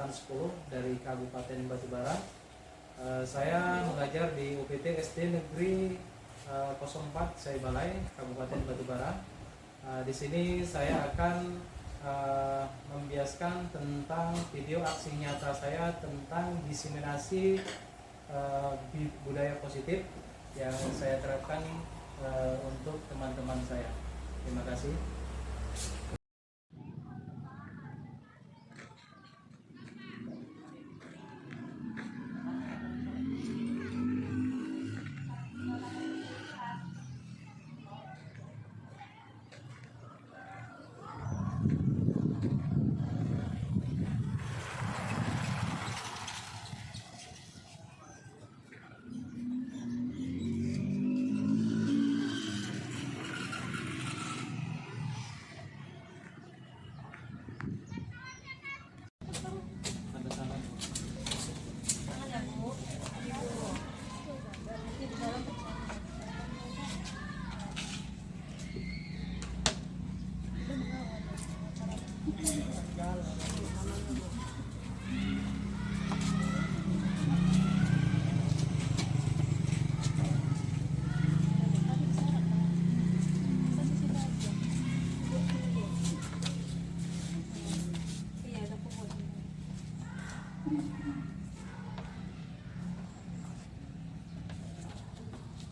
angkatan 10 dari Kabupaten Batubara. Saya mengajar di UPT SD Negeri 04 Saybalai, Kabupaten Batubara. Di sini saya akan membiaskan tentang video aksi nyata saya tentang diseminasi budaya positif yang saya terapkan untuk teman-teman saya. Terima kasih.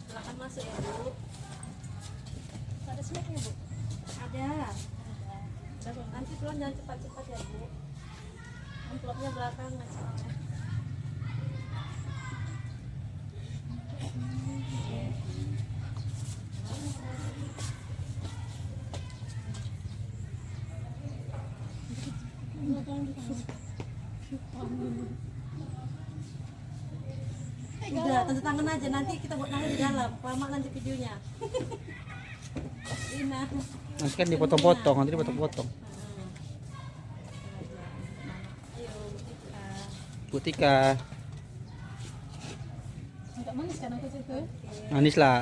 Silakan masuk ya Bu. Ada snacknya Bu? Ada. Nanti pulang jangan cepat-cepat ya Bu. Amplopnya belakang soalnya. Udah, tanda tangan aja, nanti kita buat tangan di dalam. Lama nanti videonya. Ina. Nanti kan dipotong-potong, nanti dipotong-potong. Ayo, Bu Tika. Enggak manis kan aku situ? Manis lah.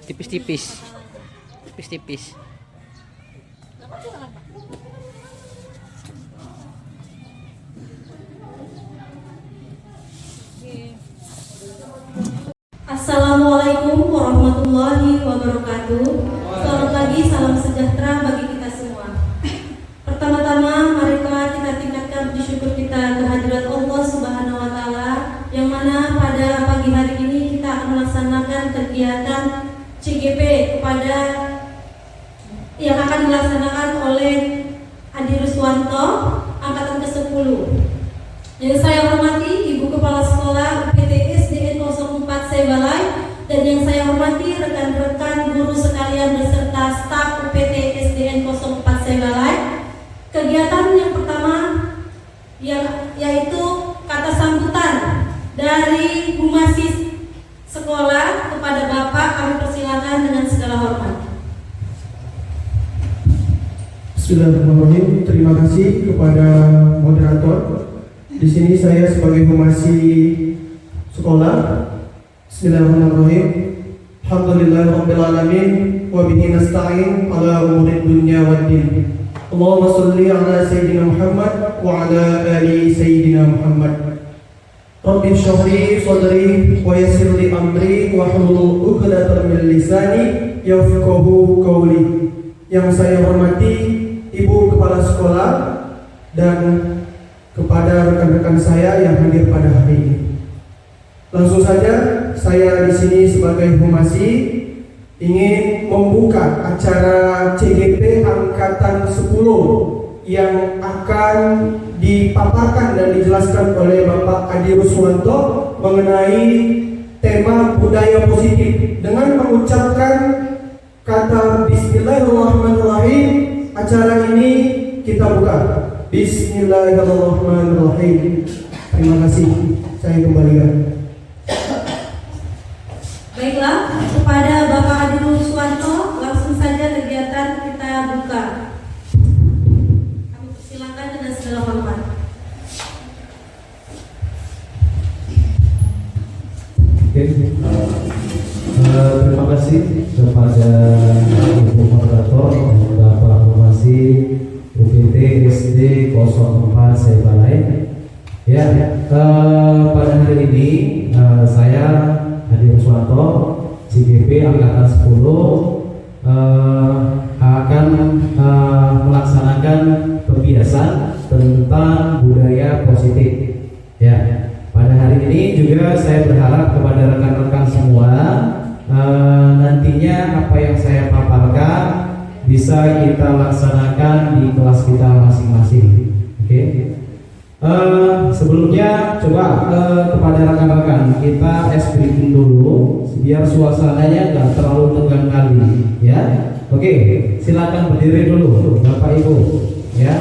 Tipis-tipis. Tipis-tipis. Apa tuh apa? Assalamualaikum warahmatullahi wabarakatuh. Selamat pagi, salam sejahtera bagi kita semua. Pertama-tama, marilah kita tingkatkan puji syukur kita kehadirat Allah Subhanahu wa Ta'ala, yang mana pada pagi hari ini kita akan melaksanakan kegiatan CGP kepada yang akan dilaksanakan oleh Adi Ruswanto, angkatan ke-10. Yang saya hormati Ibu Kepala Sekolah UPT SDN 04 Saybalai, dan yang saya hormati rekan-rekan guru sekalian beserta staf UPT SDN 04 Saybalai. Kegiatan yang pertama yaitu kata sambutan dari humasis sekolah kepada Bapak, kami persilakan dengan segala hormat. Bismillahirrahmanirrahim. Terima kasih kepada moderator. Di sini saya sebagai humasi sekolah. Bismillahirrahmanirrahim. Alhamdulillahirabbil alamin wa bihi nasta'in ala umuri dunya waddin. Allahumma shalli ala sayyidina Muhammad wa ala ali sayyidina Muhammad. Rabbi shrah li sadri wa yassir li amri wa hlul 'uqdatam min lisani yafqahu qawli. Yang saya hormati Ibu Kepala Sekolah dan kepada rekan-rekan saya yang hadir pada hari ini. Langsung saja, saya di sini sebagai humasi ingin membuka acara CGP angkatan 10 yang akan dipaparkan dan dijelaskan oleh Bapak Adi Ruswanto mengenai tema budaya positif. Dengan mengucapkan kata Bismillahirrahmanirrahim, acara ini kita buka. Bismillahirrahmanirrahim. Terima kasih. Saya kembalikan. Baiklah, kepada Bapak Adi Ruswanto, langsung saja kegiatan kita buka. Kami persilakan dengan segala hormat. Terima kasih kepada Ibu Moderator dan Bapak Humasi UPT SD 04 Saybalai. Ya, pada hari ini saya Hadi Ruswanto, CGP Angkatan 10 akan melaksanakan pembiasan tentang budaya positif. Ya, pada hari ini juga saya berharap kepada rekan-rekan semua nantinya apa yang saya paparkan bisa kita laksanakan di kelas kita masing-masing. Oke. Sebelumnya coba kepada rekan-rekan kita briefing dulu biar suasananya nggak terlalu tegang kali, ya. Oke, silakan berdiri dulu Bapak Ibu, ya.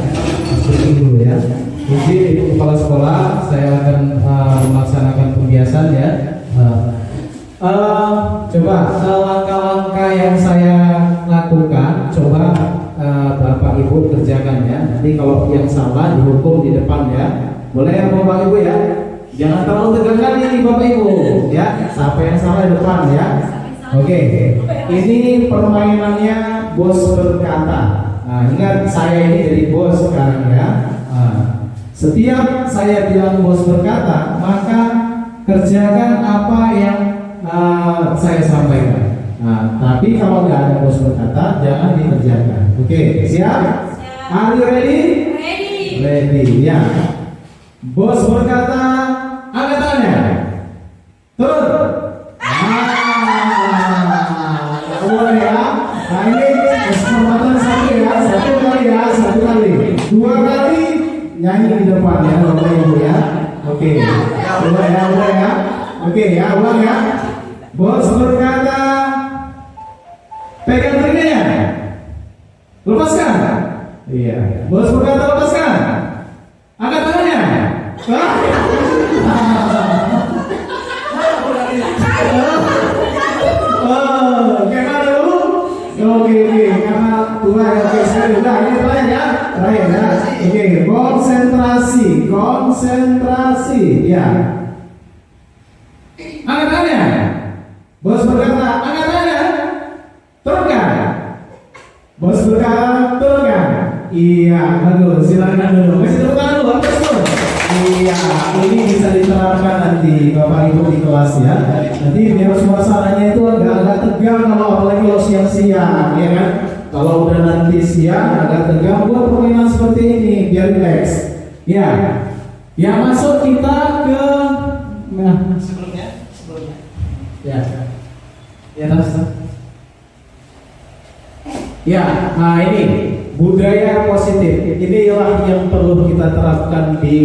Briefing dulu ya. Izin Ibu Kepala Sekolah, saya akan melaksanakan pembiasan ya. Coba langkah-langkah yang saya lakukan, coba Bapak Ibu kerjakan ya. Nanti kalau yang salah dihukum di depan ya. Boleh ya Bapak Ibu ya. Jangan terlalu tegang kali ini Bapak Ibu ya. Siapa yang salah di depan ya. Oke. Ini permainannya bos berkata. Nah, ingat saya ini jadi bos sekarang ya. Setiap saya bilang bos berkata, maka kerjakan apa yang saya sampaikan. Nah, tapi kalau nggak ada bos berkata, jangan dikerjakan. Oke, siap? Are you ready? Ready. Ready, ya. Bos berkata, angkat tangannya. Turun. Boleh ya. Nah ini kesempatan satu ya, satu kali. 2 kali nyanyi di depan ya, Bapak Ibu ya. Oke, ulang ya. Oke ya, ulang ya. Bos berkata, pegang telinganya, lepaskan. Iya. Bos berkata lepaskan. Angkat tangannya. Gimana dulu? Oke, karena tua ya. Oke, saya udah ini terakhir ya. Oke, konsentrasi. Ya. Angkat tangannya. Bos berkata, angkat tangannya. Turunkan. Bos berkata, turunkan. Iya, bagus. Silakan dulu. Kasih tepuk tangan dulu. Iya, ini bisa diterapkan nanti Bapak Ibu di kelas ya. Nanti biar suasananya itu agak tegang kalau apalagi kalau siang-siang, ya kan? Kalau udah nanti siang agak tegang, buat permainan seperti ini biar relax. Ya, yang masuk kita ke sebelumnya. Ya, ya, nah ini budaya positif. Inilah yang perlu kita terapkan di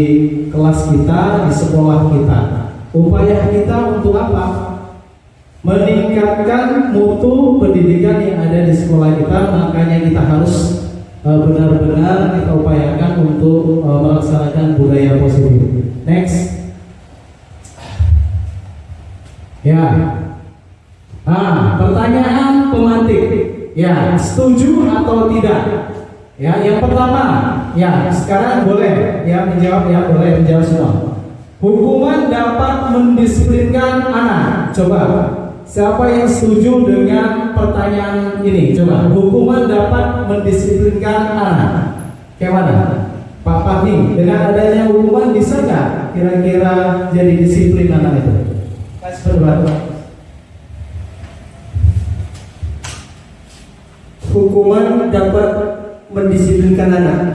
kelas kita, di sekolah kita. Upaya kita untuk apa? Meningkatkan mutu pendidikan yang ada di sekolah kita. Makanya kita harus benar-benar kita upayakan untuk melaksanakan budaya positif. Next. Ya. Pertanyaan pemantik. Ya, setuju atau tidak? Ya, yang pertama, ya sekarang boleh ya menjawab ya, boleh menjawab semua. Hukuman dapat mendisiplinkan anak. Coba, siapa yang setuju dengan pertanyaan ini? Coba, hukuman dapat mendisiplinkan anak. Kayak mana? Pak Fahmi, dengan adanya hukuman bisa nggak kira-kira jadi disiplin anak itu? Kasih pendapat. Hukuman dapat mendisiplinkan anak.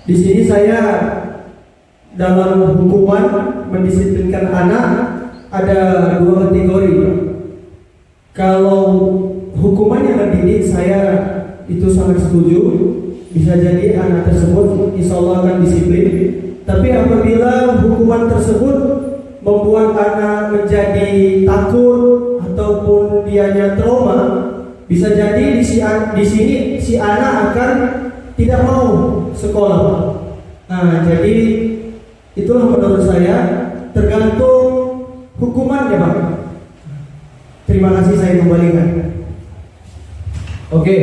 Di sini saya dalam hukuman mendisiplinkan anak ada 2 kategori. Kalau hukuman yang mendidik saya itu sangat setuju, bisa jadi anak tersebut insya Allah akan disiplin. Tapi apabila hukuman tersebut membuat anak menjadi takut ataupun dianya trauma, bisa jadi di sini si anak akan tidak mau sekolah. Nah, jadi itulah menurut saya tergantung hukumannya, Pak. Terima kasih, saya kembalikan. Oke,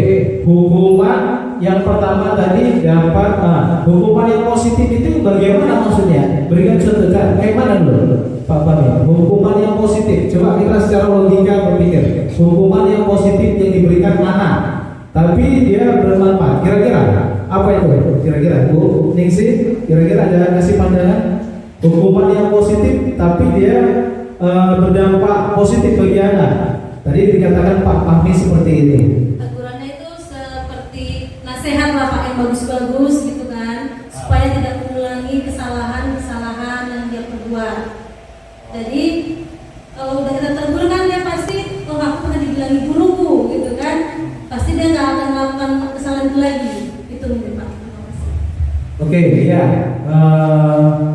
hukuman yang pertama tadi dapat hukuman yang positif itu bagaimana maksudnya? Berikan contoh, kayak mana dulu? Pak Bani, hukuman yang positif. Coba kita secara logika berpikir. Hukuman yang positif yang diberikan anak, tapi dia bermanfaat. Kira-kira apa itu? Kira-kira Bu Ningsih, kira-kira ada kasih pandangan? Hukuman yang positif tapi dia berdampak positif bagi anak. Tadi dikatakan Pak Fahmi seperti itu. Tegurannya itu seperti nasihat lah Pak, yang bagus-bagus gitu kan, supaya tidak mengulangi kesalahan-kesalahan yang dia perbuat. Jadi kalau udah kita tegur kan dia pasti, oh aku pernah dibilangi guruku gitu kan, pasti dia nggak akan melakukan kesalahan itu lagi. Itu mungkin Pak. Oke, ya,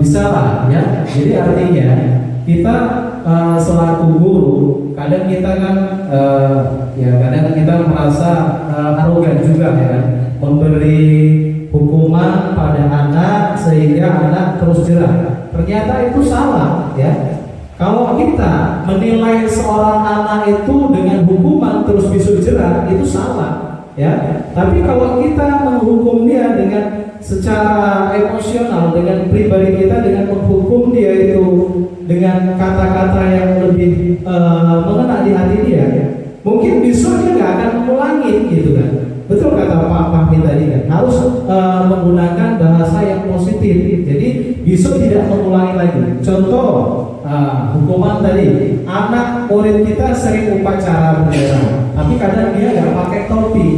bisa lah ya. Jadi artinya kita selaku guru, kadang kita kan kadang kita merasa arogan juga ya kan, memberi hukuman pada anak sehingga anak terus jerah. Ternyata itu salah ya. Kalau kita menilai seorang anak itu dengan hukuman terus bisa jerah, itu salah ya. Tapi kalau kita menghukum dia dengan secara emosional, dengan pribadi kita, dengan menghukum dia itu dengan kata-kata yang lebih mengena di hati dia, mungkin besok dia nggak akan mengulangi gitu kan. Betul kata Pak Fahmi tadi kan, harus menggunakan bahasa yang positif. Jadi besok tidak mengulangi lagi. Contoh hukuman tadi, anak murid kita sering upacara bendera, tapi kadang dia nggak pakai topi,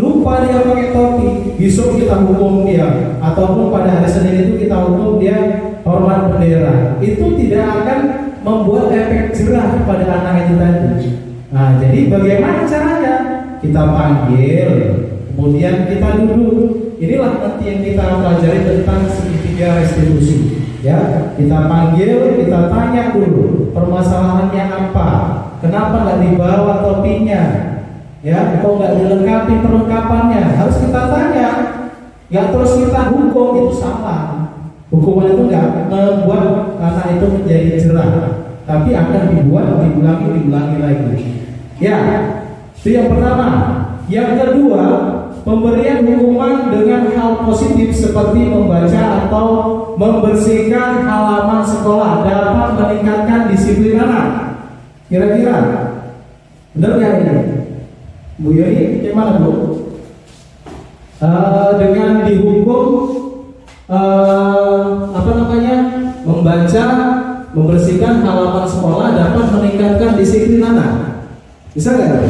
lupa dia pakai topi, besok kita hukum dia, ataupun pada hari Senin itu kita hukum dia hormat bendera. Itu tidak akan membuat efek jerah pada anak itu tadi. Nah, jadi bagaimana caranya? Kita panggil, kemudian kita duduk. Inilah nanti yang kita pelajari tentang segitiga restitusi. Ya, kita panggil, kita tanya dulu permasalahannya apa, kenapa nggak dibawa topinya, ya, kok nggak dilengkapi perlengkapannya, harus kita tanya, nggak terus kita hukum, itu salah. Hukuman itu nggak membuat anak itu menjadi jerah, tapi akan diulangi lagi. Ya, itu yang pertama. Yang kedua, pemberian hukuman dengan hal positif seperti membaca atau membersihkan halaman sekolah dapat meningkatkan disiplin anak. Kira-kira benar nggak ini? Bu Yoi, gimana Bu? Dengan dihukum membaca, membersihkan halaman sekolah dapat meningkatkan disiplin anak. Bisa nggak?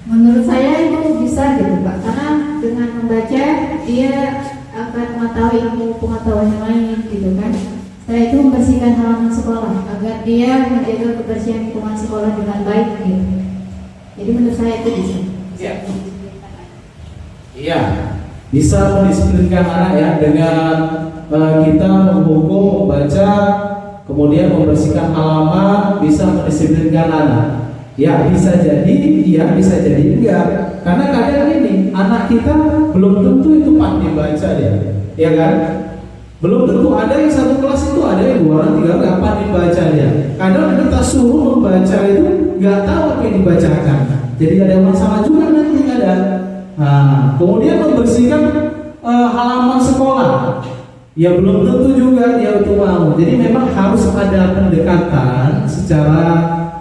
Menurut saya itu bisa gitu Pak, karena dengan membaca dia akan mengetahui ilmu pengetahuan yang lain gitu kan. Setelah itu membersihkan halaman sekolah agar dia menjaga kebersihan lingkungan sekolah dengan baik gitu. Jadi menurut saya itu bisa. Iya, bisa mendisiplinkan anak ya dengan kita menghukum, membaca, kemudian membersihkan halaman, bisa mendisiplinkan anak. Ya bisa jadi iya, bisa jadi enggak. Karena kadang ini anak kita belum tentu itu pandai baca ya kan? Belum tentu, ada yang satu kelas itu ada yang 2 orang 3 nggak pandai baca dia. Kadang kita suruh membaca itu nggak tahu apa yang dibacakan. Jadi ada masalah juga nanti ada. Nah, kemudian membersihkan halaman sekolah. Ya belum tentu juga dia itu mau. Jadi memang harus ada pendekatan secara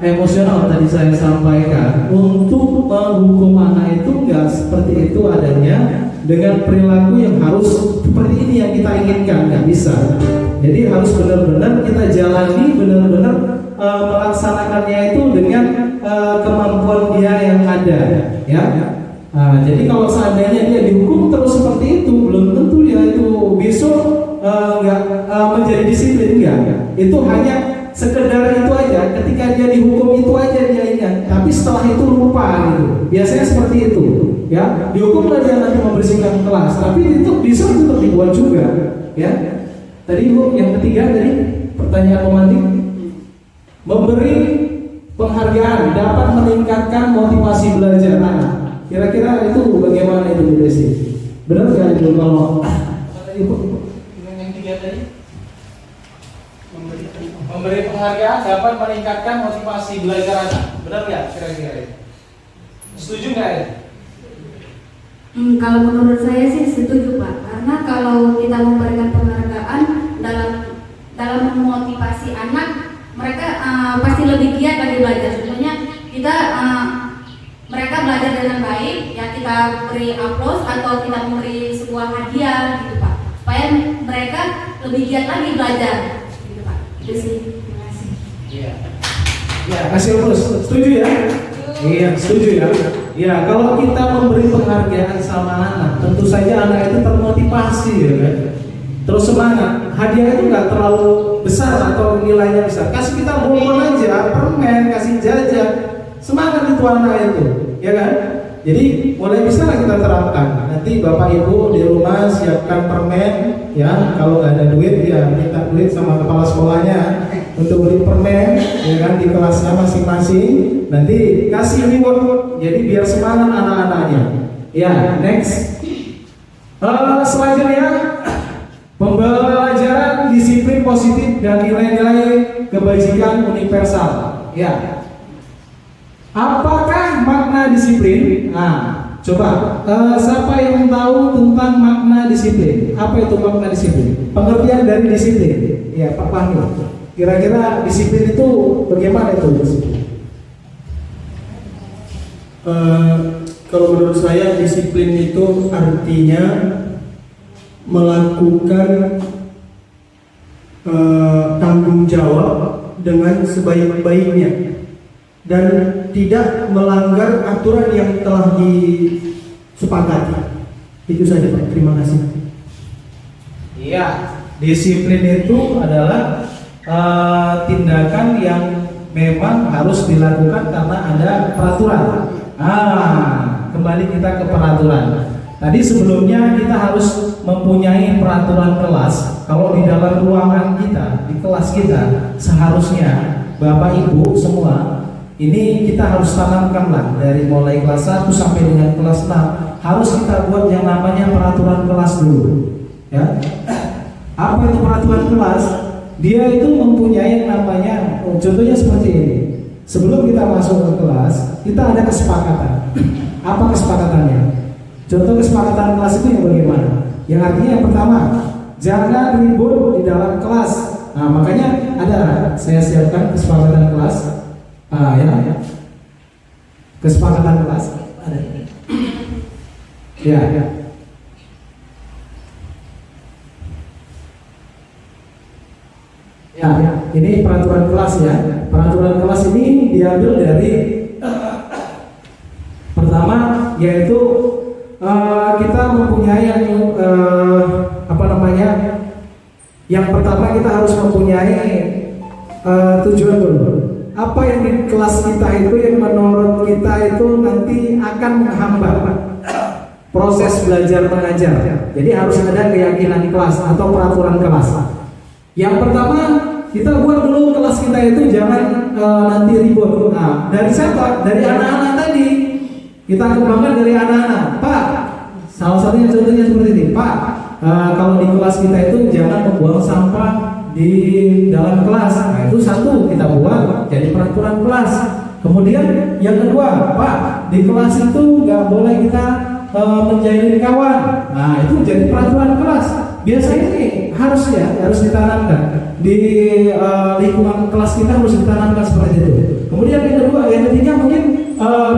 emosional tadi saya sampaikan. Untuk menghukum anak itu nggak seperti itu adanya dengan perilaku yang harus seperti ini yang kita inginkan, nggak bisa. Jadi harus benar-benar kita jalani, benar-benar melaksanakannya itu dengan kemampuan dia yang ada, ya. Jadi kalau seandainya dia dihukum terus seperti itu, belum tentu dia itu besok nggak menjadi disiplin, enggak. Itu hanya sekedar itu aja, ketika dia dihukum itu aja dia ingat, tapi setelah itu lupa gitu. Biasanya seperti itu, ya. Dihukum dia nanti membersihkan kelas, tapi itu bisa tetap dibuat juga, ya. Tadi Bu, yang ketiga tadi pertanyaan pemantik, memberi penghargaan dapat meningkatkan motivasi belajar anak. Kira-kira itu bagaimana itu Bu Desi? Benar nggak itu kalau Ibu yang tiga tadi? Memberi penghargaan dapat meningkatkan motivasi belajar anak. Benar nggak kira-kira? Setuju nggak ya? Kalau menurut saya sih setuju Pak, karena kalau kita memberikan penghargaan dalam memotivasi anak, mereka pasti lebih giat lagi belajar. Contohnya kita mereka belajar dengan baik, ya kita beri aplaus atau kita memberi sebuah hadiah gitu Pak, supaya mereka lebih giat lagi belajar. Gitu Pak. Itu sih. Terima kasih. Iya. Ya, kasih urus. Setuju ya? Iya, setuju ya. Ya, kalau kita memberi penghargaan sama anak, tentu saja anak itu termotivasi ya kan. Terus semangat. Hadiah itu nggak terlalu besar atau nilainya besar. Kasih kita momen aja, permen, kasih jajan. Semangat itu anak itu, ya kan? Jadi mulai bisa lah kita terapkan. Nanti Bapak Ibu di rumah siapkan permen, ya. Kalau nggak ada duit, ya minta duit sama kepala sekolahnya untuk beli permen, ya kan, di kelasnya masing-masing. Nanti kasih reward, jadi biar semangat anak-anaknya. Ya, next. Selanjutnya pembelajaran disiplin positif dan nilai-nilai kebajikan universal. Ya. Apakah makna disiplin? Nah, coba siapa yang tahu tentang makna disiplin? Apa itu makna disiplin? Pengertian dari disiplin. Ya, Pak Fahmi. Kira-kira disiplin itu bagaimana itu disiplin? Kalau menurut saya disiplin itu artinya melakukan tanggung jawab dengan sebaik-baiknya dan tidak melanggar aturan yang telah disepakati. Itu saja Pak, terima kasih. Iya, disiplin itu adalah tindakan yang memang harus dilakukan karena ada peraturan. Kembali kita ke peraturan. Tadi sebelumnya kita harus mempunyai peraturan kelas. Kalau di dalam ruangan kita, di kelas kita, seharusnya Bapak Ibu semua ini kita harus tanamkan lah dari mulai kelas 1 sampai dengan kelas 6 harus kita buat yang namanya peraturan kelas dulu. Ya. Apa itu peraturan kelas? Dia itu mempunyai yang namanya, contohnya seperti ini. Sebelum kita masuk ke kelas, kita ada kesepakatan. Apa kesepakatannya? Contoh kesepakatan kelas itu yang bagaimana? Yang artinya yang pertama, jangan ribut di dalam kelas. Nah, makanya ada saya siapkan kesepakatan kelas. Ya. Kesepakatan kelas ada. Ya. Ya, ini peraturan kelas ya. Peraturan kelas ini diambil dari pertama yaitu kita mempunyai yang yang pertama kita harus mempunyai tujuan dulu. Apa yang di kelas kita itu yang menurut kita itu nanti akan menghambat proses belajar mengajar. Jadi harus ada keyakinan kelas atau peraturan kelas. Yang pertama kita buat dulu kelas kita itu jangan nanti ribut. Nah, dari siapa? Dari anak-anak tadi. Kita kembangkan dari anak-anak. Pak, salah satunya contohnya seperti ini. Pak, kalau di kelas kita itu jangan membuang sampah di dalam kelas. Nah, itu satu kita buat jadi peraturan kelas. Kemudian yang kedua, Pak, di kelas itu nggak boleh kita menjadi kawan. Nah, itu jadi peraturan kelas. Biasanya ini harus ditanamkan di lingkungan kelas kita, harus ditanamkan seperti itu. Kemudian yang kedua, yang ketiga mungkin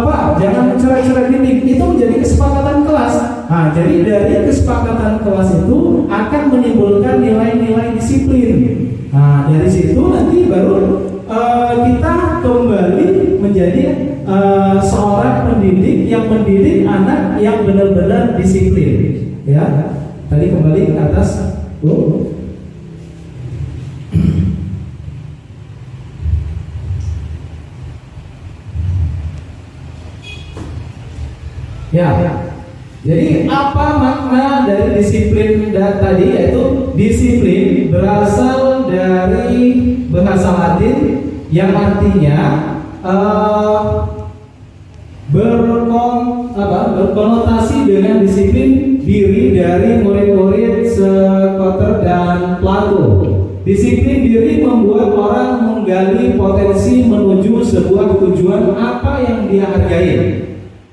Pak, jangan cerai-cerai dinding. Itu menjadi kesepakatan kelas. Nah, jadi dari kesepakatan kelas itu akan menimbulkan nilai-nilai disiplin. Nah, dari situ nanti baru kita kembali menjadi seorang pendidik yang mendidik anak yang benar-benar disiplin. Ya, tadi kembali ke atas, Bu. Ya, jadi apa makna dari disiplin tadi? Yaitu disiplin berasal dari bahasa Latin yang artinya berkonotasi dengan disiplin diri dari murid-murid Skotter dan Plato. Disiplin diri membuat orang menggali potensi menuju sebuah tujuan apa yang dia hargai.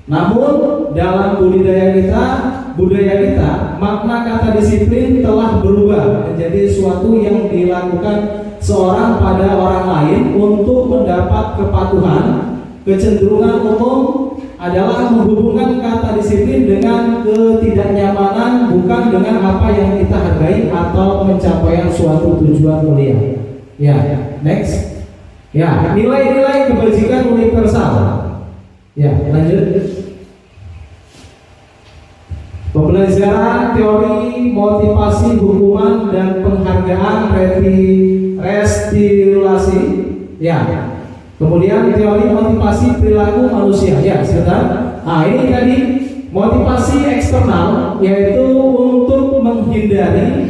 Namun dalam budaya kita, makna kata disiplin telah berubah menjadi suatu yang dilakukan seorang pada orang lain untuk mendapat kepatuhan, kecenderungan umum, adalah menghubungkan kata disiplin dengan ketidaknyamanan, bukan dengan apa yang kita hargai atau pencapaian suatu tujuan mulia. Ya, next. Ya, nilai-nilai kebajikan universal. Ya, lanjut. Pembelajaran teori motivasi hukuman dan penghargaan restilasi. Ya. Kemudian teori motivasi perilaku manusia. Ya, sebentar. Nah, ini tadi motivasi eksternal, yaitu untuk menghindari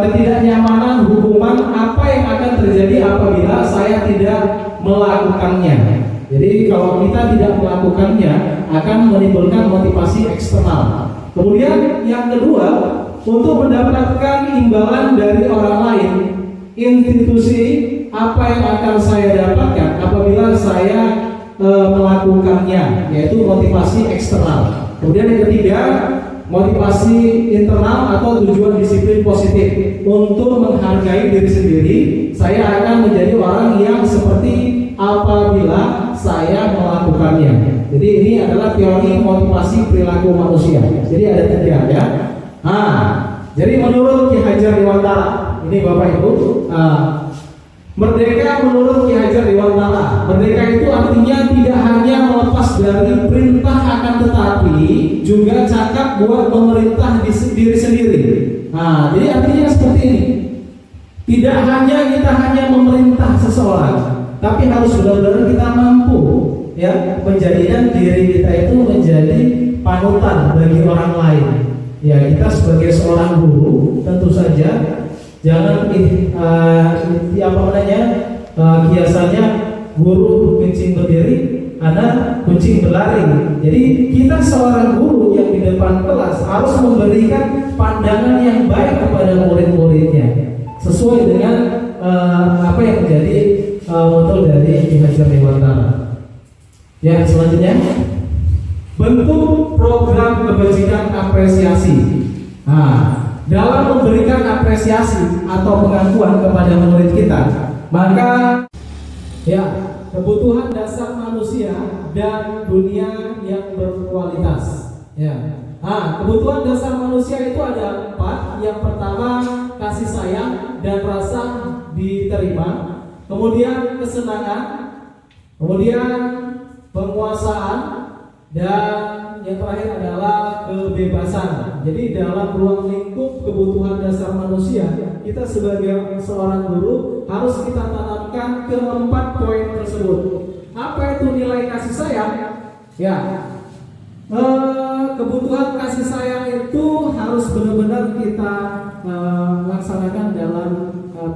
ketidaknyamanan hukuman apa yang akan terjadi apabila saya tidak melakukannya. Jadi kalau kita tidak melakukannya akan menimbulkan motivasi eksternal. Kemudian yang kedua, untuk mendapatkan imbalan dari orang lain, institusi apa yang akan saya dapatkan apabila saya melakukannya, yaitu motivasi eksternal. Kemudian yang ketiga, motivasi internal atau tujuan disiplin positif untuk menghargai diri sendiri. Saya akan menjadi orang yang seperti apabila saya melakukannya. Jadi ini adalah teori motivasi perilaku manusia. Jadi ada tiga ya. Jadi menurut Ki Hajar Dewantara, ini Bapak Ibu, merdeka menurut Ki Hajar Dewantara, merdeka itu artinya tidak hanya melepas dari perintah, akan tetapi juga cakap buat memerintah diri sendiri. Jadi artinya seperti ini. Tidak hanya kita memerintah seseorang, tapi harus benar-benar kita mampu ya menjadikan diri kita itu menjadi panutan bagi orang lain. Ya, kita sebagai seorang guru tentu saja jangan biasanya guru kucing berdiri, anak kucing berlari. Jadi kita seorang guru yang di depan kelas harus memberikan pandangan yang baik kepada murid-muridnya sesuai dengan apa yang menjadi moto dari Ki Hajar Dewantara. Ya, selanjutnya bentuk program kebajikan apresiasi. Dalam memberikan apresiasi atau pengakuan kepada murid kita, maka ya kebutuhan dasar manusia dan dunia yang berkualitas. Ya, kebutuhan dasar manusia itu ada 4. Yang pertama kasih sayang dan rasa diterima, kemudian kesenangan, kemudian penguasaan, dan yang terakhir adalah kebebasan. Jadi dalam ruang lingkup kebutuhan dasar manusia, kita sebagai seorang guru harus kita tanamkan ke 4 poin tersebut. Apa itu nilai kasih sayang? Ya, kebutuhan kasih sayang itu harus benar-benar kita laksanakan dalam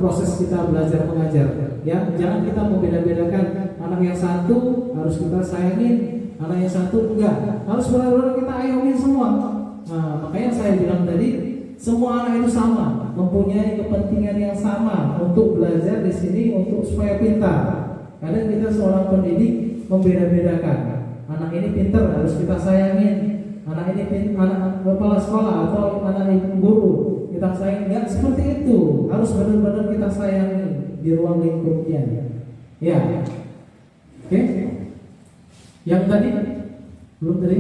proses kita belajar mengajar. Ya, jangan kita membeda-bedakan anak yang satu harus kita sayangin, anak yang satu enggak. Harus benar-benar kita ayomin semua. Makanya saya bilang tadi, semua anak itu sama, mempunyai kepentingan yang sama untuk belajar di sini untuk supaya pintar. Kadang kita seorang pendidik membeda-bedakan. Anak ini pintar harus kita sayangin, anak ini anak kepala sekolah atau anak guru kita sayang. Enggak seperti itu. Harus benar-benar kita sayangi di ruang lingkupnya. Ya. Oke. Yang tadi belum tadi.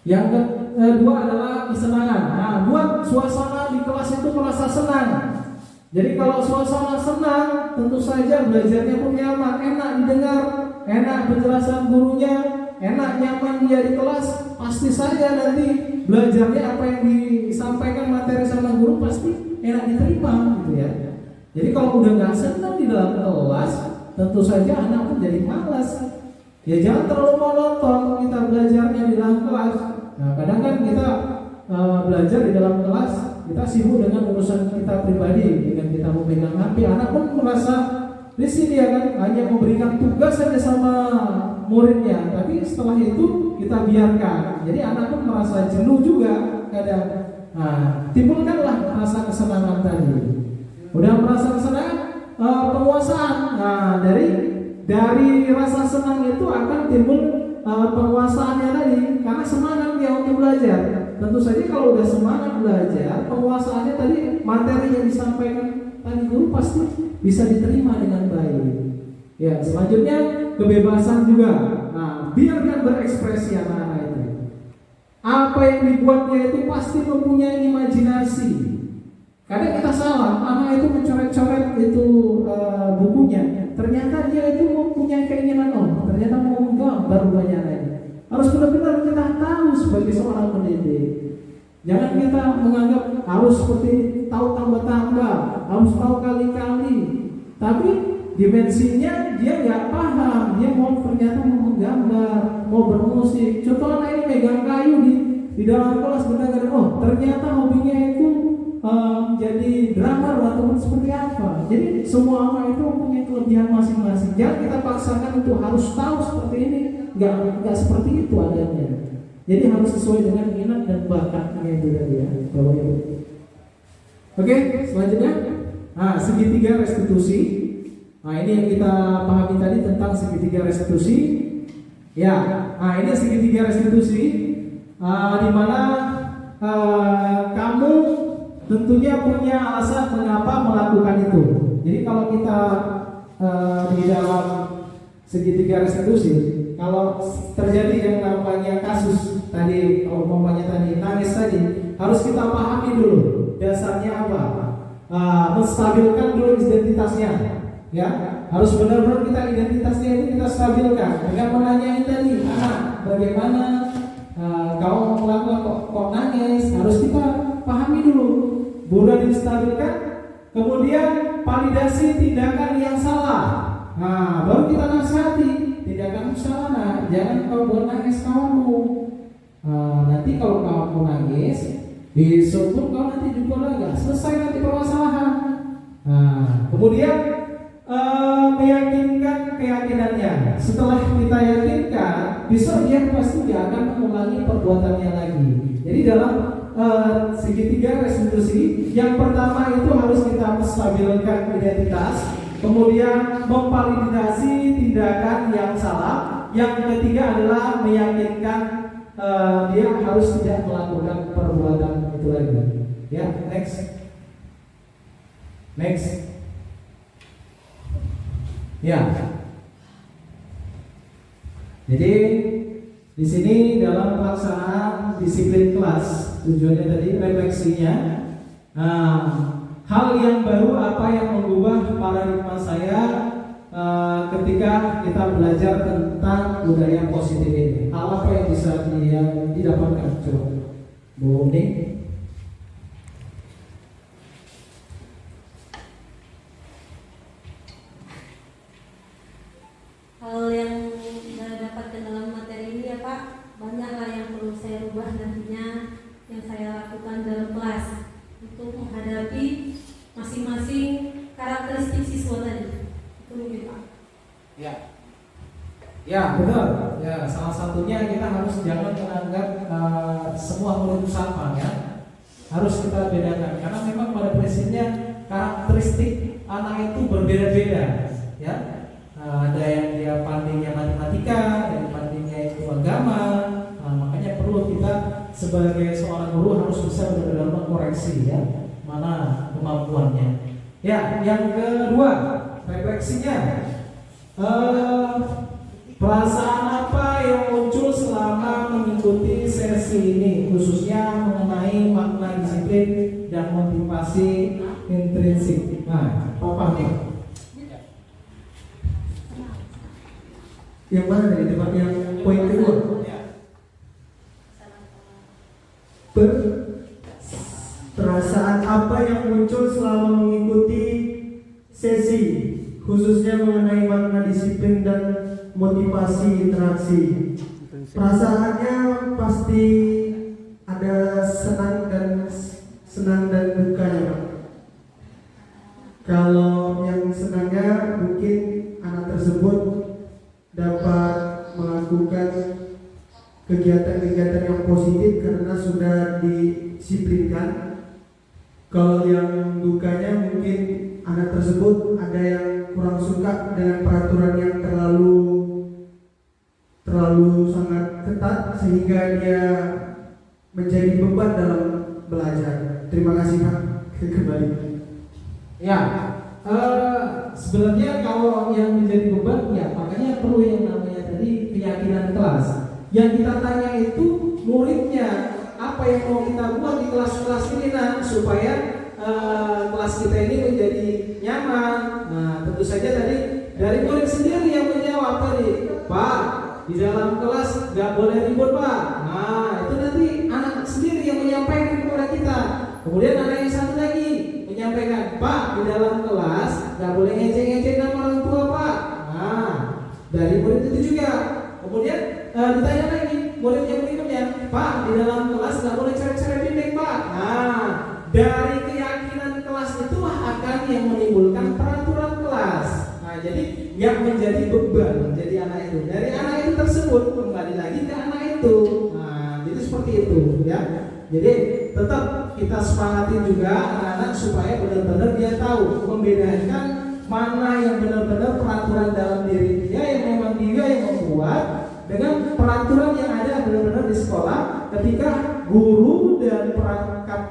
Yang kedua adalah kesenangan. Buat suasana di kelas itu merasa senang. Jadi kalau suasana senang, tentu saja belajarnya pun nyaman, enak didengar, enak penjelasan gurunya, enak nyaman dia di kelas. Pasti saja nanti belajarnya apa yang disampaikan materi sama guru pasti enak diterima, gitu ya. Jadi kalau udah nggak senang di dalam kelas, tentu saja anak pun jadi malas. Ya jangan terlalu monoton kita belajarnya di dalam kelas. Kadang kan kita belajar di dalam kelas, kita sibuk dengan urusan kita pribadi, dengan kita memegang HP. Anak pun merasa risih dia kan, hanya memberikan tugas saja sama muridnya, tapi setelah itu kita biarkan. Jadi anak pun merasa jenuh juga kadang. Timbulkanlah rasa kesenangan tadi. Udah merasa kesenangan, penguasaan. Dari rasa senang itu akan timbul penguasaannya tadi, karena semangat dia untuk belajar. Tentu saja kalau udah semangat belajar, penguasaannya tadi, materi yang disampaikan tadi guru pasti bisa diterima dengan baik. Ya, selanjutnya kebebasan juga. biarkan berekspresi anak-anak itu. Apa yang dibuatnya itu pasti mempunyai imajinasi. Kadang kita salah, anak itu mencoret-coret itu bukunya. Ternyata dia itu mempunyai keinginan, ternyata mau menggambar banyak lagi. Harus benar-benar kita tahu sebagai seorang pendidik. Jangan kita menganggap harus seperti tahu tambah-tambah, harus tahu kali-kali. Tapi dimensinya dia nggak paham, dia ternyata mau menggambar, mau bermusik. Contoh anak ini megang kayu di dalam kelas benar-benar, ternyata hobinya itu jadi drummer ataupun seperti apa. Jadi semua anak itu punya kelebihan masing-masing. Jangan kita paksakan itu harus tahu seperti ini, nggak seperti itu adanya. Jadi harus sesuai dengan minat dan bakatnya itu tadi ya, Bapak Ibu. Oke, selanjutnya, segitiga restitusi. Nah, ini yang kita pahami tadi tentang segitiga restitusi. Ya, ini segitiga restitusi, di mana kamu tentunya punya alasan mengapa melakukan itu. Jadi kalau kita di dalam segitiga restitusi, kalau terjadi yang namanya kasus tadi, kalau umpamanya tadi nangis tadi, harus kita pahami dulu dasarnya apa. Menstabilkan dulu identitasnya, ya. Harus benar-benar kita identitasnya itu kita stabilkan dengan menanyai tadi, bagaimana kau melakukan kok nangis, harus kita pahami dulu. Sudah distabilkan, kemudian validasi tindakan yang salah. Baru kita nasihati, tindakan salah, jangan kau buat nangis kawanmu. Nanti kalau kamu nangis, besok pun kau nanti juga lagi selesai nanti permasalahan. Kemudian meyakinkan keyakinannya. Setelah kita yakinkan, besok dia pasti tidak akan mengulangi perbuatannya lagi. Jadi dalam segitiga restitusi, yang pertama itu harus kita menstabilkan identitas, kemudian memvalidasi tindakan yang salah. Yang ketiga adalah meyakinkan dia harus tidak melakukan perbuatan itu lagi. Ya, next. Ya. Jadi di sini dalam pelaksanaan disiplin kelas, tujuannya tadi refleksinya. Hal yang baru apa yang mengubah paradigma saya ketika kita belajar tentang budaya positif ini? Hal apa yang bisa didapatkan? Coba, Bu Ning. Hal yang saya dapatkan dalam materi ini ya Pak, banyaklah yang perlu saya rubah nantinya yang saya lakukan dalam kelas untuk menghadapi masing-masing karakteristik siswa tadi. Itu mungkin Pak. Ya benar. Ya, salah satunya kita harus jangan menganggap semua murid sama ya. Harus kita bedakan karena memang pada prinsipnya karakteristik anak itu berbeda-beda ya. Ada yang dia pandainya matematika, ada yang pandainya itu agama. Makanya perlu kita sebagai seorang guru harus bisa benar-benar mengkoreksi ya mana kemampuannya. Ya, yang kedua refleksinya, perasaan apa yang muncul selama mengikuti sesi ini, khususnya mengenai makna disiplin dan motivasi intrinsik. Apa nih? Yang mana tadi Pak? Yang poin kedua. Perasaan apa yang muncul selama mengikuti sesi, khususnya mengenai makna disiplin dan motivasi interaksi. Perasaannya pasti ada senang dan dukanya Pak. Kalau yang senangnya mungkin anak tersebut dapat melakukan kegiatan-kegiatan yang positif karena sudah disiplinkan. Kalau yang dukanya mungkin anak tersebut ada yang kurang suka dengan peraturan yang terlalu sangat ketat sehingga dia menjadi beban dalam belajar. Terima kasih Pak. Kembali. Ya, sebenarnya kalau yang menjadi beban ya makanya perlu yang namanya tadi keyakinan kelas. Yang kita tanya itu muridnya, apa yang mau kita buat di kelas-kelas ini supaya kelas kita ini menjadi nyaman. Nah, tentu saja tadi dari murid sendiri yang menjawab tadi, Pak, di dalam kelas nggak boleh ribut, Pak. Nah, itu nanti anak sendiri yang menyampaikan kepada kita. Kemudian anak yang satu lagi menyampaikan, Pak, di dalam kelas nggak boleh ngecek-ngecek nama orang tua, Pak. Nah, dari murid itu juga. Kemudian ditanya lagi murid yang berikutnya, Pak, di dalam kelas nggak boleh coret-coret dinding, Pak. Nah, dari keyakinan kelas itulah akan yang menimbulkan peraturan kelas. Nah, jadi yang menjadi beban menjadi anak itu. Dari anak itu tersebut kembali lagi ke anak itu. Nah, jadi seperti itu ya. Jadi tetap kita semangati juga anak-anak supaya benar-benar dia tahu membedakan mana yang benar-benar peraturan dalam diri dia yang memang dia yang membuat dengan peraturan yang ada benar-benar di sekolah ketika guru dan perangkat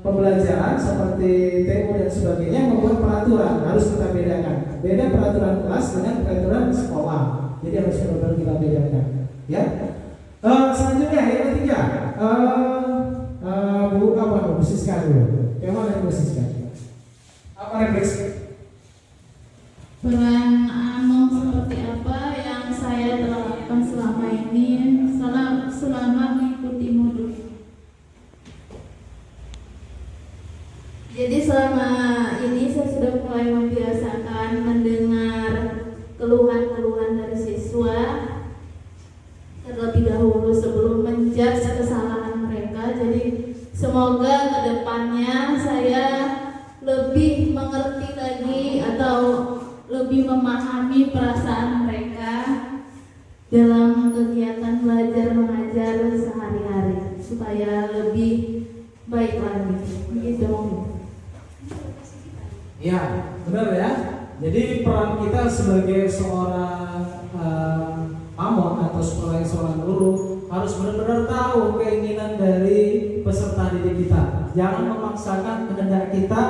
pembelajaran seperti TU dan sebagainya membuat peraturan. Harus kita bedakan. Beda peraturan kelas dengan peraturan sekolah. Jadi harus benar-benar kita bedakan. Ya. Selanjutnya yang ketiga, Bu apa? Bu Siska dulu. Yang mana Bu Siska? Apa refleksi? Peran Among seperti apa yang saya terapkan selama ini selama mengikuti modul. Jadi selama ini saya sudah mulai membiasakan mendengar keluhan-keluhan dari siswa terlebih dahulu sebelum menjudge kesalahan mereka. Jadi semoga kedepannya saya lebih mengerti lagi atau lebih memahami perasaan mereka dalam kegiatan belajar mengajar sehari-hari supaya lebih baik lagi. Begitu. Ya, benar ya. Jadi peran kita sebagai seorang amon atau seorang guru harus benar-benar tahu keinginan dari peserta didik kita. Jangan memaksakan kehendak kita.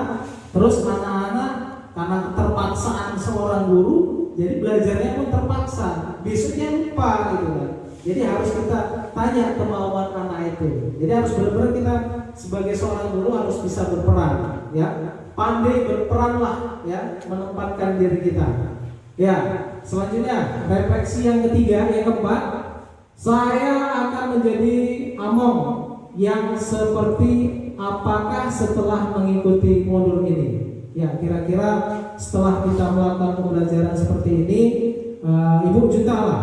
Terus anak-anak karena keterpaksaan seorang guru, jadi belajarnya pun terpaksa. Besoknya lupa gitu kan. Jadi harus kita tanya kemauan anak itu. Jadi harus benar-benar kita sebagai seorang guru harus bisa berperan, ya. Pandai berperanlah, ya, menempatkan diri kita. Ya, selanjutnya refleksi yang ketiga, yang keempat, saya akan menjadi among yang seperti apakah setelah mengikuti modul ini. Ya, kira-kira setelah kita melakukan pembelajaran seperti ini, Ibu Junta lah,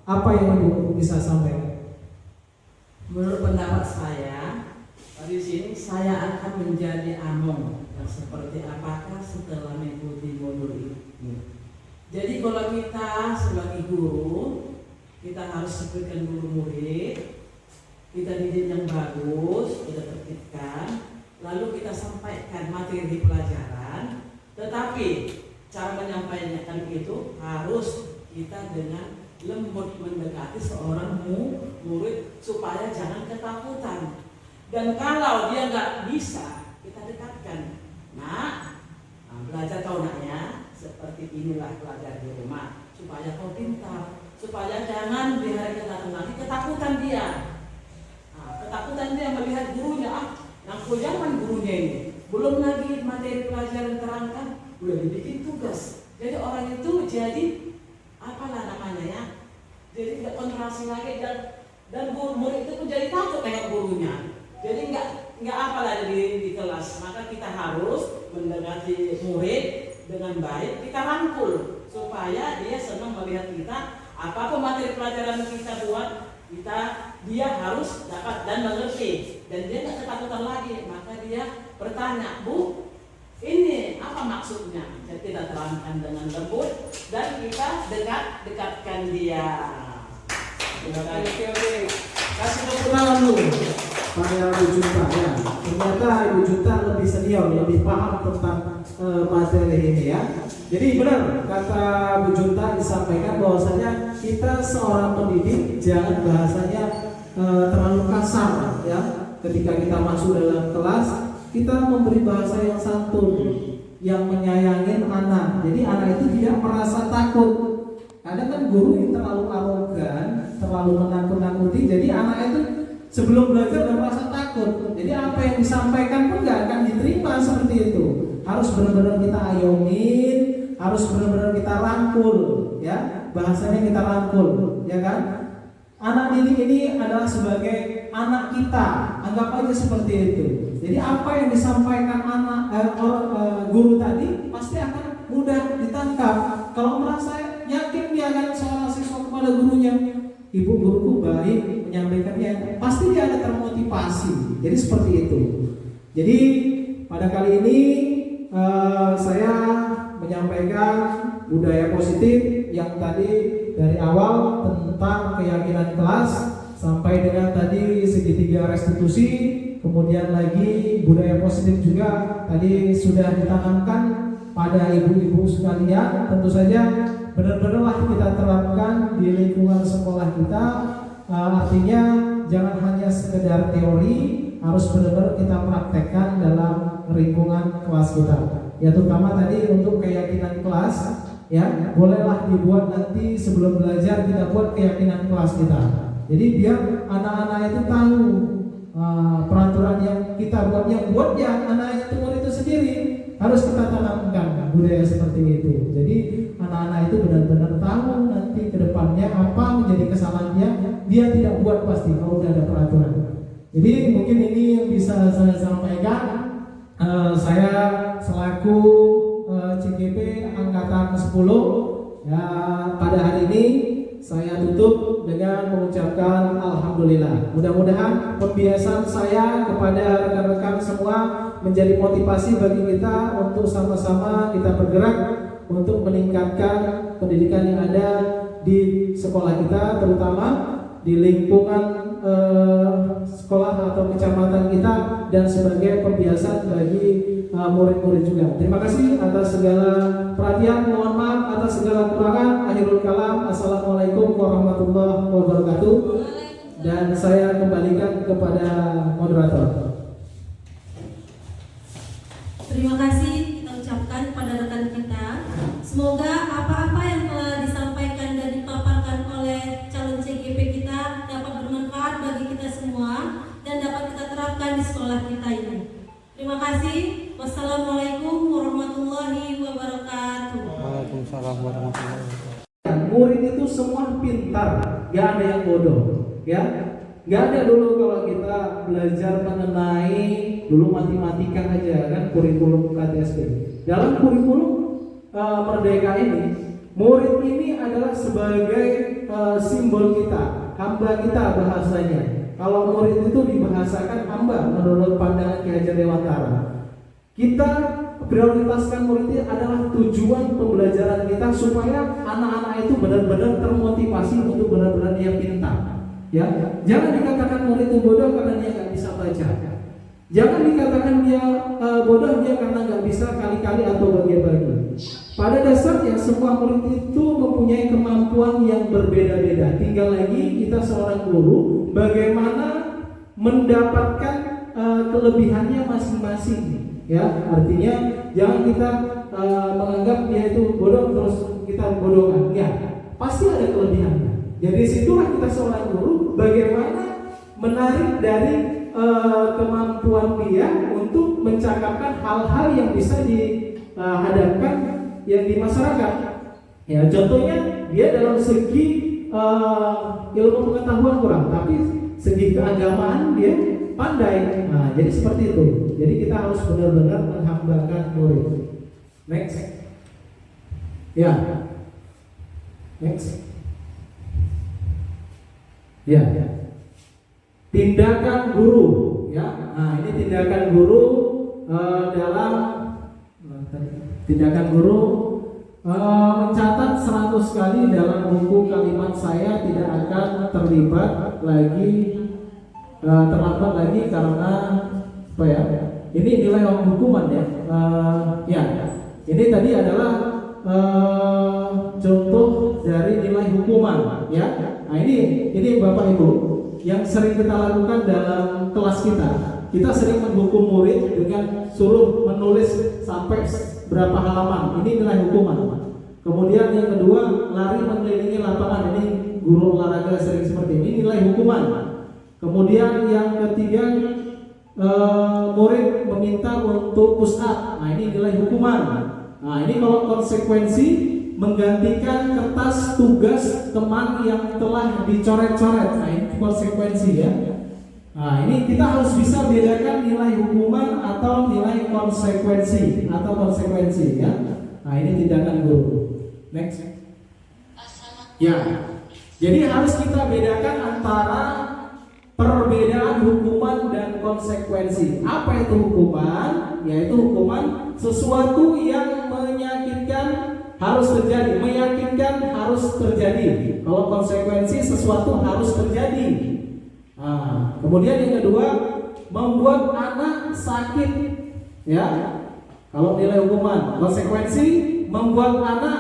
apa yang Ibu bisa sampaikan? Menurut pendapat saya, di sini saya akan menjadi among yang seperti apakah setelah mengikuti modul ini. Jadi kalau kita sebagai guru, kita harus seperti guru murid, kita didik yang bagus, kita tertibkan, lalu kita sampaikan materi pelajaran. Tetapi cara menyampaikan itu harus kita dengan lembut mendekati seorang murid supaya jangan ketakutan. Dan kalau dia nggak bisa, kita dekatkan. Nah, belajar kau naknya seperti inilah belajar di rumah supaya kau pintar, supaya jangan di hari datang nanti ketakutan dia. Ketakutan dia melihat gurunya, yang kuliahkan gurunya ini. Belum lagi materi pelajaran terangkan, udah dibikin tugas. Jadi orang itu jadi apalah namanya ya, jadi tidak konsentrasi lagi dan murid itu pun jadi takut dengan gurunya. Jadi nggak apalah di kelas. Maka kita harus mendekati murid dengan baik, kita rangkul supaya dia senang melihat kita. Apapun materi pelajaran kita buat, dia harus dapat dan mengerti, dan dia nggak ketakutan lagi. Maka dia bertanya, Bu, ini apa maksudnya? Jadi kita terangkan dengan lembut dan kita dekatkan dia. Oke. Kasih tepuk tangan dulu pada Ibu Junta ya. Ternyata Ibu Junta lebih senior, lebih paham tentang materi ini ya. Jadi benar kata Bu Junta disampaikan bahwasanya kita seorang pendidik jangan bahasanya terlalu kasar ya. Ketika kita masuk dalam kelas, kita memberi bahasa yang santun, yang menyayangin anak. Jadi anak itu tidak merasa takut. Kadang kan guru yang terlalu arogan, terlalu menakut-nakuti, jadi anak itu sebelum belajar udah merasa takut. Jadi apa yang disampaikan pun nggak akan diterima seperti itu. Harus benar-benar kita ayomin, harus benar-benar kita rangkul, ya. Bahasanya kita rangkul, ya kan? Anak didik ini adalah sebagai anak kita, anggap aja seperti itu. Jadi apa yang disampaikan guru tadi pasti akan mudah ditangkap. Kalau merasa yakin dia akan seorang siswa kepada gurunya, ibu guruku baik menyampaikannya, pasti dia ada termotivasi. Jadi seperti itu. Jadi pada kali ini saya menyampaikan budaya positif yang tadi dari awal tentang keyakinan kelas sampai dengan tadi segitiga restitusi, kemudian lagi budaya positif juga tadi sudah ditanamkan pada ibu-ibu sekalian. Tentu saja benar-benarlah kita terapkan di lingkungan sekolah kita. Artinya jangan hanya sekedar teori, harus benar-benar kita praktekkan dalam lingkungan kelas kita. Ya terutama tadi untuk keyakinan kelas, ya bolehlah dibuat nanti sebelum belajar kita buat keyakinan kelas kita. Jadi biar anak-anak itu tahu peraturan yang kita buat, yang anak itu sendiri harus kita tanamkan budaya seperti itu. Jadi anak-anak itu benar-benar tahu nanti ke depannya apa menjadi kesalahannya, dia tidak buat pasti kalau udah ada peraturan. Jadi mungkin ini yang bisa saya sampaikan. Saya selaku CGP Angkatan 10 ya, pada hari ini saya tutup dengan mengucapkan Alhamdulillah. Mudah-mudahan pembiasan saya kepada rekan-rekan semua menjadi motivasi bagi kita untuk sama-sama kita bergerak untuk meningkatkan pendidikan yang ada di sekolah kita, terutama di lingkungan sekolah atau kecamatan kita, dan sebagai pembiasan bagi murid-murid juga. Terima kasih atas segala perhatian, mohon maaf atas segala kekurangan. Akhirul kalam, assalamualaikum warahmatullahi wabarakatuh. Dan saya kembalikan kepada moderator. Terima kasih kita ucapkan pada rekan kita. Semoga apa-apa yang telah disampaikan dan dipaparkan oleh calon CGP kita dapat bermanfaat bagi kita semua dan dapat kita terapkan di sekolah kita ini. Terima kasih. Wassalamualaikum warahmatullahi wabarakatuh. Waalaikumsalam warahmatullahi wabarakatuh. Murid itu semua pintar, gak ada yang bodoh, ya. Gak ada dulu kalau kita belajar mengenai dulu matematika aja kan, kurikulum KTSP. Dalam kurikulum Merdeka ini, murid ini adalah sebagai simbol kita, hamba kita bahasanya. Kalau murid itu dibahasakan hamba menurut pandangan Ki Hajar Dewantara. Kita prioritaskan murid itu adalah tujuan pembelajaran kita supaya anak-anak itu benar-benar termotivasi untuk benar-benar dia pintar. Ya, jangan dikatakan murid itu bodoh karena dia nggak bisa baca. Jangan dikatakan dia bodoh dia karena nggak bisa kali-kali atau bagi-bagi. Pada dasarnya semua murid itu mempunyai kemampuan yang berbeda-beda. Tinggal lagi kita seorang guru bagaimana mendapatkan kelebihannya masing-masing. Ya, artinya jangan kita menganggap dia itu bodoh terus kita bodohkan. Ya, pasti ada kelebihannya. Jadi situlah kita seorang guru bagaimana menarik dari kemampuan dia untuk mencakapkan hal-hal yang bisa dihadapkan yang di masyarakat. Ya, contohnya dia dalam segi ilmu pengetahuan kurang, tapi segi keagamaan dia pandai. Nah, jadi seperti itu. Jadi kita harus benar-benar menghambakan murid. Next. Ya. Next. Ya. Tindakan guru, ya. Nah, ini tindakan guru dalam tindakan guru mencatat 100 kali dalam buku kalimat saya tidak akan terlambat lagi karena apa ya? Ini nilai hukuman ya. Ya, ini tadi adalah contoh dari nilai hukuman ya. Nah ini Bapak Ibu yang sering kita lakukan dalam kelas kita. Kita sering menghukum murid dengan suruh menulis sampai berapa halaman. Ini nilai hukuman. Kemudian yang kedua, lari mengelilingi lapangan. Ini guru olahraga sering seperti ini, nilai hukuman. Kemudian yang ketiga, murid meminta untuk push up. Nah, ini nilai hukuman. Nah, ini kalau konsekuensi menggantikan kertas tugas teman yang telah dicoret-coret. Nah, ini konsekuensi ya. Nah, ini kita harus bisa bedakan nilai hukuman atau nilai konsekuensi ya. Nah, ini tindakan guru. Next. Ya. Jadi harus kita bedakan antara perbedaan hukuman dan konsekuensi. Apa itu hukuman? Yaitu hukuman sesuatu yang menyakitkan harus terjadi, meyakinkan harus terjadi. Kalau konsekuensi sesuatu harus terjadi. Nah, kemudian yang kedua, membuat anak sakit. Ya. Kalau nilai hukuman, konsekuensi membuat anak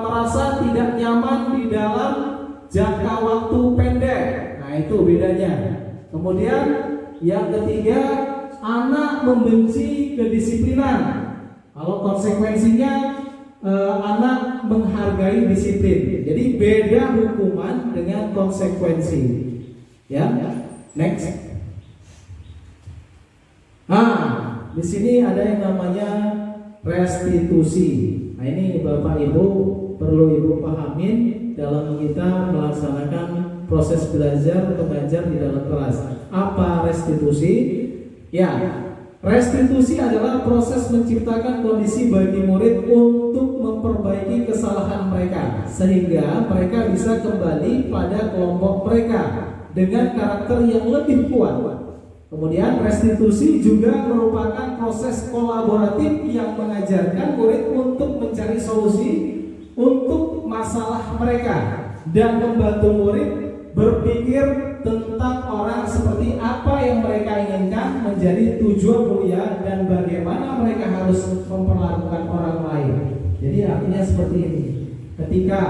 merasa tidak nyaman di dalam jangka waktu pendek. Nah, itu bedanya. Kemudian yang ketiga, anak membenci kedisiplinan. Kalau konsekuensinya anak menghargai disiplin. Jadi beda hukuman dengan konsekuensi. Ya, next. Di sini ada yang namanya restitusi. Nah, ini Bapak Ibu perlu Ibu pahamin dalam kita melaksanakan proses belajar mengajar di dalam kelas. Apa restitusi? Ya, restitusi adalah proses menciptakan kondisi bagi murid untuk memperbaiki kesalahan mereka sehingga mereka bisa kembali pada kelompok mereka dengan karakter yang lebih kuat. Kemudian restitusi juga merupakan proses kolaboratif yang mengajarkan murid untuk mencari solusi untuk masalah mereka dan membantu murid berpikir tentang orang seperti apa yang mereka inginkan menjadi tujuan mulia dan bagaimana mereka harus memperlakukan orang lain. Jadi artinya seperti ini. Ketika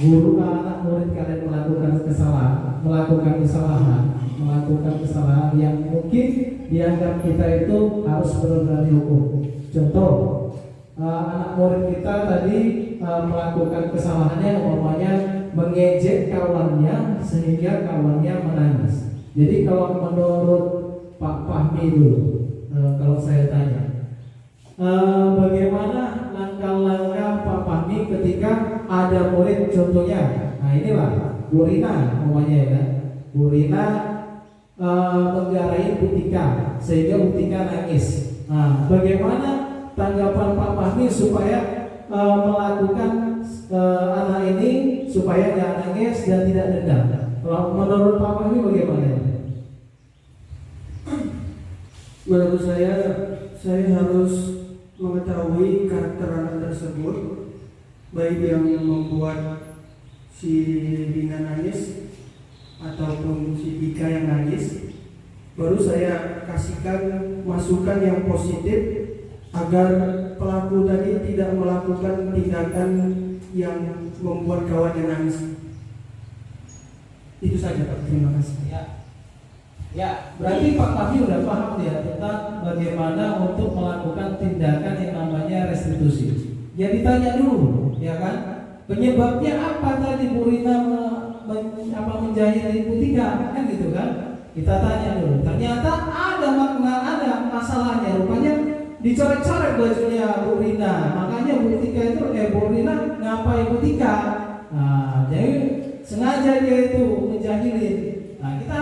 guru anak murid kalian melakukan kesalahan yang mungkin dianggap kita itu harus benar-benar dihukum. Contoh, anak murid kita tadi melakukan kesalahannya, umpamanya mengejek kawannya sehingga kawannya menangis. Jadi kalau menurut Pak Fahmi dulu, kalau saya tanya, bagaimana langkah-langkah Pak Fahmi ketika ada murid, contohnya, nah inilah Bu Rina umpamanya ya, Bu Rina menggarai Bu Tika sehingga Bu Tika nangis. Nah, bagaimana tanggapan Pak Fahmi supaya melakukan anak ini supaya tidak nangis dan tidak dendam? Kalau menurut Pak Fahmi bagaimana? Menurut saya harus mengetahui karakter anak tersebut, baik yang membuat si Rina nangis ataupun si Tika yang nangis. Baru saya kasihkan masukan yang positif agar pelaku tadi tidak melakukan tindakan yang membuat kawannya nangis. Itu saja Pak, terima kasih. Ya, berarti Pak Fahmi udah paham ya tentang bagaimana untuk melakukan tindakan yang namanya restitusi. Ya ditanya dulu, ya kan? Penyebabnya apa tadi Bu Rina menjahili Bu Tika, kan gitu kan? Kita tanya dulu. Ternyata ada makna, ada masalahnya. Rupanya dicoret-coret bajunya Bu Rina. Makanya Bu Tika itu Bu Rina ngapain Bu Tika? Nah, jadi sengaja dia itu menjahilin. Nah, kita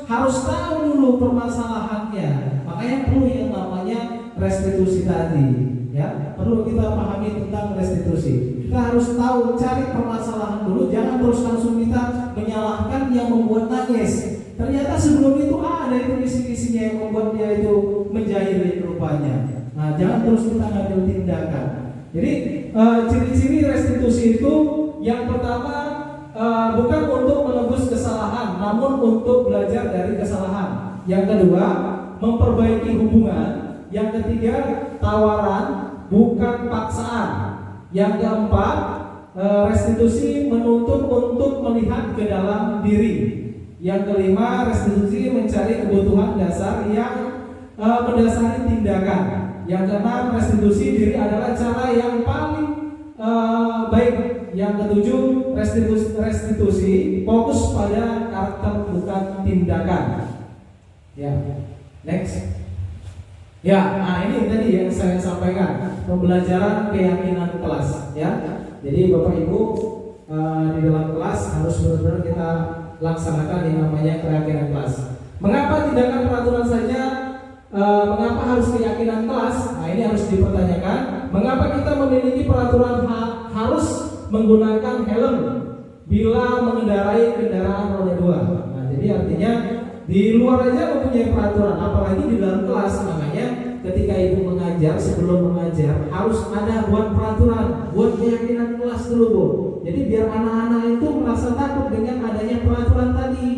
harus tahu dulu permasalahannya. Makanya perlu yang namanya restitusi tadi, ya. Perlu kita pahami tentang restitusi. Kita harus tahu, cari permasalahan dulu, jangan terus langsung kita menyalahkan yang membuat nangis. Ternyata sebelum itu ada itu kisi-kisinya yang membuat dia itu menjahili rupanya. Nah, jangan terus kita ngambil tindakan. Jadi ciri-ciri restitusi itu yang pertama bukan untuk menebus kesalahan, namun untuk belajar dari kesalahan. Yang kedua, memperbaiki hubungan. Yang ketiga, tawaran, bukan paksaan. Yang keempat, restitusi menuntut untuk melihat ke dalam diri. Yang kelima, restitusi mencari kebutuhan dasar yang mendasari tindakan. Yang keenam, restitusi diri adalah cara yang paling baik. Yang ketujuh, restitusi fokus pada karakter bukan tindakan. Ya, next. Ya, nah ini tadi yang saya sampaikan, pembelajaran keyakinan kelas. Ya, jadi Bapak Ibu di dalam kelas harus benar-benar kita laksanakan yang namanya keyakinan kelas. Mengapa tindakan peraturan saja? Mengapa harus keyakinan kelas? Nah ini harus dipertanyakan. Mengapa kita memiliki peraturan harus menggunakan helm bila mengendarai kendaraan roda 2? Nah jadi artinya di luar aja mempunyai peraturan, apalagi di dalam kelas. Makanya ketika ibu mengajar, sebelum mengajar harus ada buat peraturan, buat keyakinan kelas dulu Bu. Jadi biar anak-anak itu merasa takut dengan adanya peraturan tadi.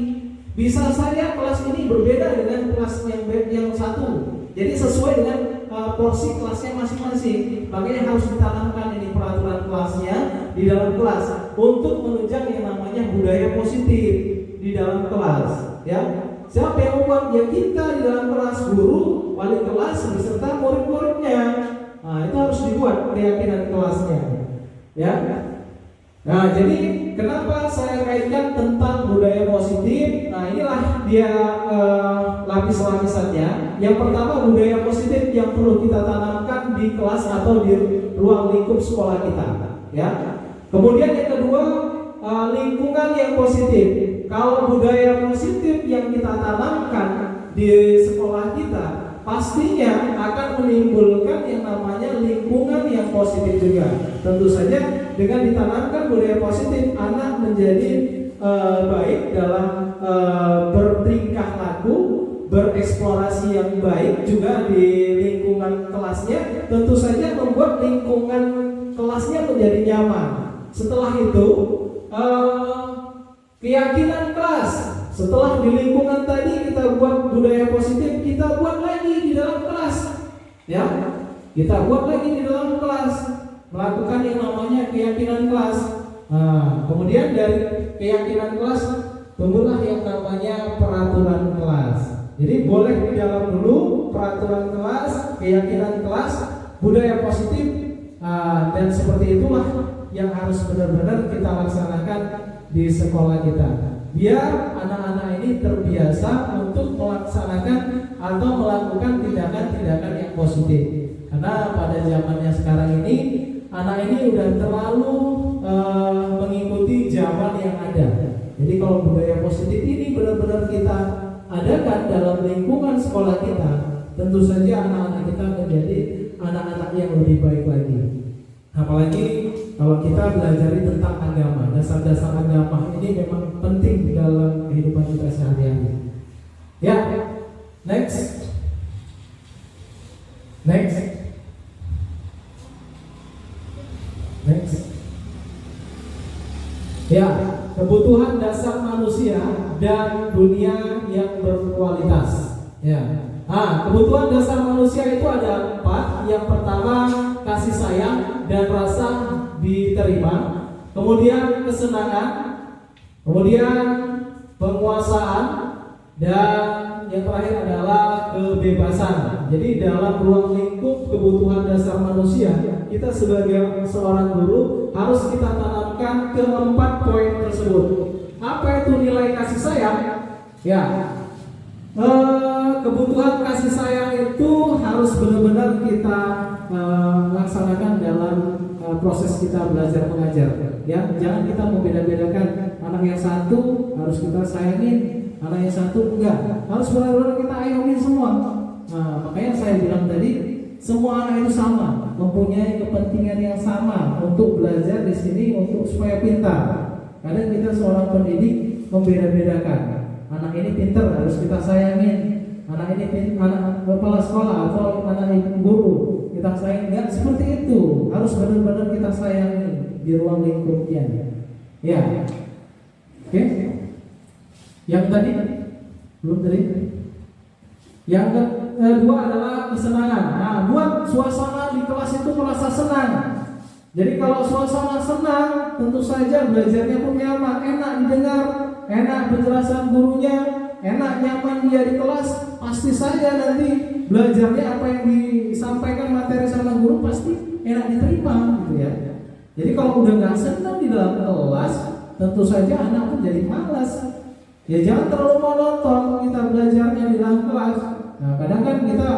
Bisa saja kelas ini berbeda dengan kelas yang satu. Jadi sesuai dengan porsi kelasnya masing-masing. Makanya harus ditanamkan ini peraturan kelasnya di dalam kelas untuk menunjang yang namanya budaya positif di dalam kelas. Ya, siapa yang membuat? Ya kita di dalam kelas, guru, wali kelas beserta murid-muridnya. Nah itu harus dibuat keyakinan kelasnya. Ya. Nah, jadi kenapa saya kaitkan tentang budaya positif? Nah, inilah dia lapis-lapisannya. Yang pertama, budaya positif yang perlu kita tanamkan di kelas atau di ruang lingkup sekolah kita, ya. Kemudian yang kedua, lingkungan yang positif. Kalau budaya positif yang kita tanamkan di sekolah kita, pastinya akan menimbulkan yang namanya lingkungan yang positif juga. Tentu saja dengan ditanamkan budaya positif, anak menjadi baik dalam bertingkah laku, bereksplorasi yang baik juga di lingkungan kelasnya. Tentu saja membuat lingkungan kelasnya menjadi nyaman. Setelah itu keyakinan kelas. Setelah di lingkungan tadi kita buat budaya positif, kita buat lagi di dalam kelas. Ya, kita buat lagi di dalam kelas, melakukan yang namanya keyakinan kelas. Nah, kemudian dari keyakinan kelas tumbuhlah yang namanya peraturan kelas. Jadi boleh di dalam dulu peraturan kelas, keyakinan kelas, budaya positif, dan seperti itulah yang harus benar-benar kita laksanakan di sekolah kita. Biar anak-anak ini terbiasa untuk melaksanakan atau melakukan tindakan-tindakan yang positif. Karena pada zamannya sekarang ini, anak ini udah terlalu mengikuti zaman yang ada. Jadi kalau budaya positif ini benar-benar kita adakan dalam lingkungan sekolah kita, tentu saja anak-anak kita menjadi anak-anak yang lebih baik lagi. Apalagi kalau kita belajar tentang agama, dasar-dasar agama ini memang penting di dalam kehidupan kita sehari-hari. Ya, next. Ya, kebutuhan dasar manusia dan dunia yang berkualitas. Ya. Kebutuhan dasar manusia itu ada 4. Yang pertama, kasih sayang dan rasa diterima. Kemudian kesenangan. Kemudian penguasaan. Dan yang terakhir adalah kebebasan. Jadi dalam ruang lingkup kebutuhan dasar manusia, kita sebagai seorang guru harus kita tanamkan ke-4 poin tersebut. Apa itu nilai kasih sayang? Ya, kebutuhan kasih sayang itu harus benar-benar kita laksanakan dalam proses kita belajar mengajar. Ya, jangan kita membeda-bedakan anak yang satu harus kita sayangin, anak yang satu enggak. Harus benar-benar kita ayomin semua. Nah, makanya saya bilang tadi, semua anak itu sama, mempunyai kepentingan yang sama untuk belajar di sini untuk supaya pintar. Kadang kita seorang pendidik membeda-bedakan. Anak ini pintar harus kita sayangin. Anak ini anak kepala sekolah atau anak guru kita sayang. Enggak seperti itu. Harus benar-benar kita sayangi di ruang lingkupnya. Ya. Oke. Yang tadi belum tadi. Yang kedua adalah kesenangan. Nah, buat suasana di kelas itu merasa senang. Jadi kalau suasana senang, tentu saja belajarnya pun nyaman, enak didengar, enak penjelasan gurunya, enak nyaman dia di kelas. Pasti saja nanti belajarnya apa yang disampaikan materi sama guru pasti enak diterima, gitu ya. Jadi kalau udah nggak senang di dalam kelas, tentu saja anak pun jadi malas. Ya jangan terlalu monoton kita belajarnya di dalam kelas. Nah kadang kan kita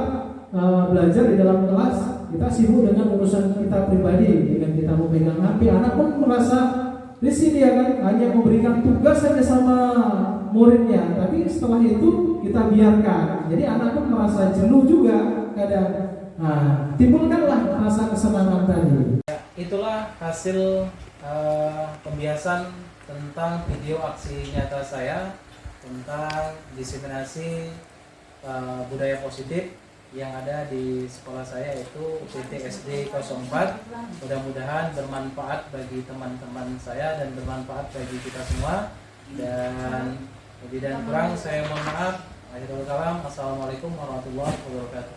belajar di dalam kelas, kita sibuk dengan urusan kita pribadi, dengan kita memegang HP. Anak pun merasa risih, dia kan hanya memberikan tugas saja sama muridnya, tapi setelah itu kita biarkan. Jadi anak pun merasa jenuh juga kadang. Nah, timbulkanlah rasa kesenangan tadi. Itulah hasil pembiasan tentang video aksi nyata saya tentang diseminasi budaya positif yang ada di sekolah saya, yaitu UPT SD 04. Mudah-mudahan bermanfaat bagi teman-teman saya dan bermanfaat bagi kita semua. Dan lebih dan kurang saya mohon maaf. Akhirul kalam. Assalamualaikum warahmatullahi wabarakatuh.